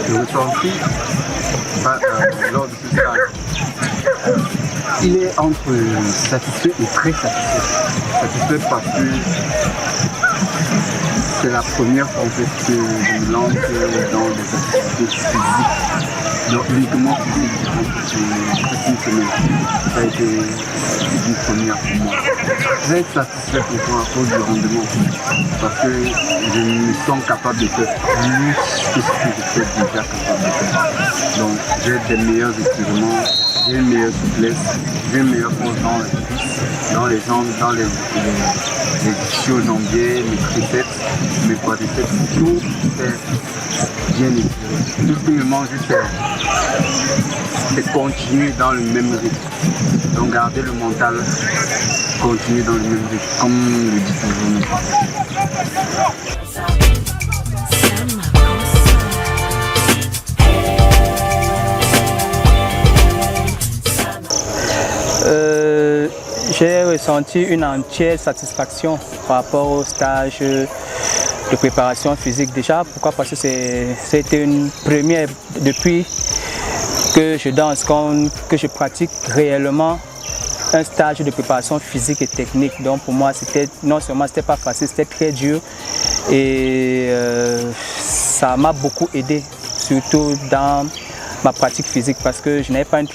Le ressenti lors de ce stage, il est entre satisfait et très satisfait. Satisfait parce que c'est la première fois en fait que je me lance dans des activités physiques. Donc uniquement physique, c'est presque une semaine. Ça a été une première pour moi. Je vais être satisfait pourquoi à cause du rendement. Parce que je me sens capable de faire plus que ce que je suis déjà capable de faire. Donc j'ai des meilleurs étirements, j'ai une meilleure souplesse, j'ai une meilleure force dans les cuisses, dans les jambes, dans les ischios jambiers, mes triceps, mes quadriceps, tout est bien étiré. Tout ce qui me manque juste c'est continuer dans le même rythme. Donc garder le mental, continuer dans le même rythme, comme le dit toujours mes parents. J'ai ressenti une entière satisfaction par rapport au stage de préparation physique déjà. Pourquoi? Parce que c'était une première depuis que je danse, que je pratique réellement un stage de préparation physique et technique. Donc pour moi, non seulement c'était pas facile, c'était très dur et ça m'a beaucoup aidé, surtout dans ma pratique physique parce que je n'avais pas une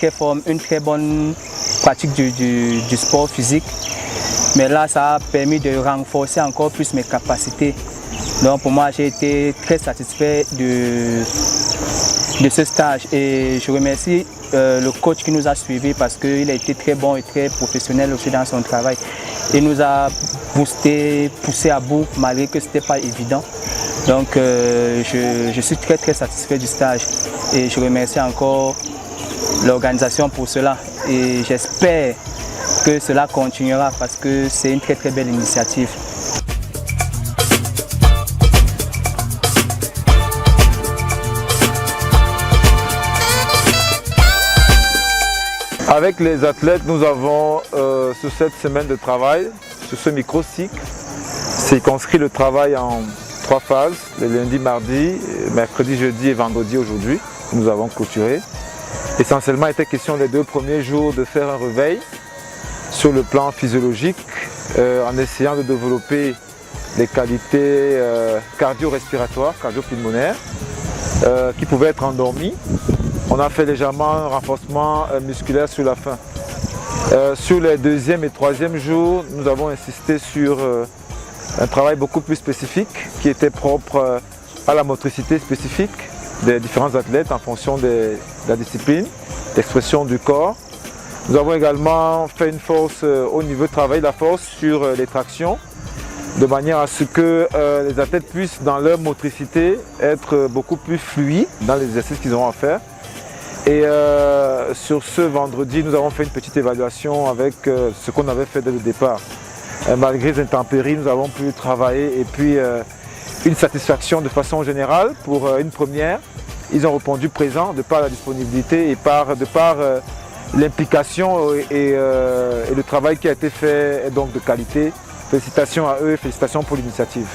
très bonne pratique du sport physique. Mais là, ça a permis de renforcer encore plus mes capacités. Donc pour moi, j'ai été très satisfait de ce stage et je remercie le coach qui nous a suivis parce qu'il a été très bon et très professionnel aussi dans son travail. Il nous a boosté, poussé à bout malgré que ce n'était pas évident. Donc je suis très satisfait du stage et je remercie encore l'organisation pour cela et j'espère que cela continuera parce que c'est une très belle initiative. Avec les athlètes, nous avons sur cette semaine de travail, sur ce micro-cycle, circonscrit le travail en 3 phases, le lundi, mardi, mercredi, jeudi et vendredi aujourd'hui, nous avons clôturé. Essentiellement, il était question les 2 premiers jours de faire un réveil sur le plan physiologique en essayant de développer les qualités cardio-respiratoires, cardio-pulmonaires qui pouvaient être endormies. On a fait légèrement un renforcement musculaire sur la fin. Sur les 2e et 3e jours, nous avons insisté sur un travail beaucoup plus spécifique qui était propre à la motricité spécifique des différents athlètes en fonction de la discipline, l'expression du corps. Nous avons également fait une force au niveau de travail, la force sur les tractions, de manière à ce que les athlètes puissent dans leur motricité être beaucoup plus fluides dans les exercices qu'ils auront à faire. Et sur ce vendredi, nous avons fait une petite évaluation avec ce qu'on avait fait dès le départ. Malgré les intempéries, nous avons pu travailler et puis une satisfaction de façon générale pour une première. Ils ont répondu présent de par la disponibilité et de par l'implication et le travail qui a été fait est donc de qualité. Félicitations à eux et félicitations pour l'initiative.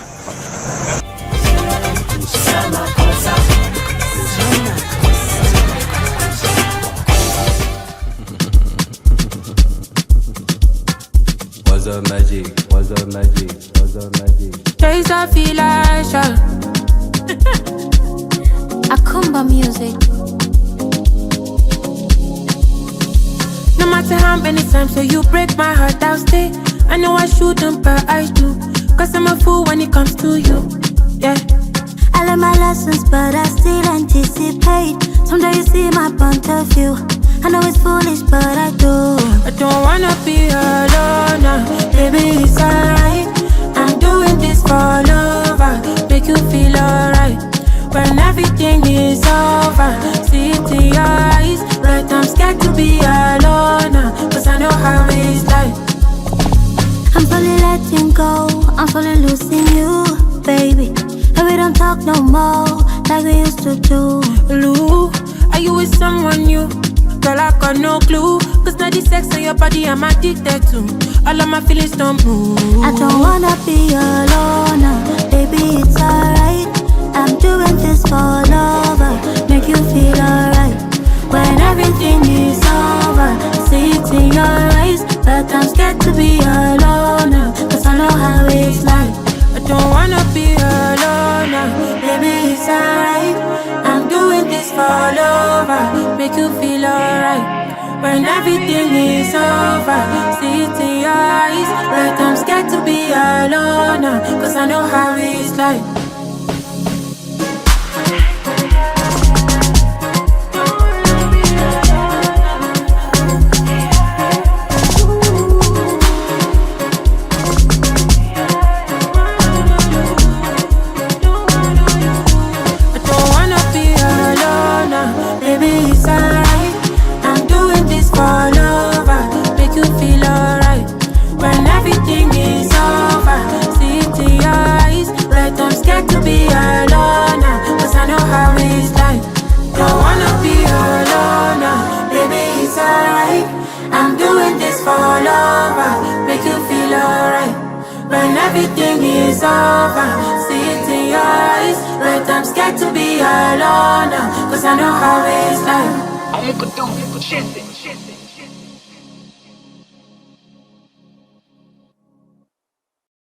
What's up, magic? What's up, magic? What's up, magic? Days of Elijah. Akumba music. No matter how many times you break my heart, I'll stay. I know I shouldn't, but I do. Cause I'm a fool when it comes to you. Yeah. I learned my lessons, but I still anticipate. Someday you see my point of view. I know it's foolish, but I do. I don't wanna be alone now. Baby, it's alright. I'm doing this for lover. Make you feel alright. When everything is over, see it in your eyes. Right, I'm scared to be alone now. Cause I know how it's like. I'm fully letting go, I'm fully losing you, baby. And we don't talk no more, like we used to do. Lou, are you with someone new? Girl, I got no clue. Cause now the sex on your body I'm addicted to. All of my feelings don't move. I don't wanna be alone now, baby, it's alright. I'm doing this for lover, make you feel alright. When everything is over, see it in your eyes. But I'm scared to be alone now, cause I know how it's like. I don't wanna be alone now. Baby, it's alright. I'm doing this for lover, make you feel alright. When everything is over, see it in your eyes. Right, I'm scared to be alone now, cause I know how it's like. Everything is over, see it in your eyes. Right, I'm scared to be alone now, cause I know how it's like.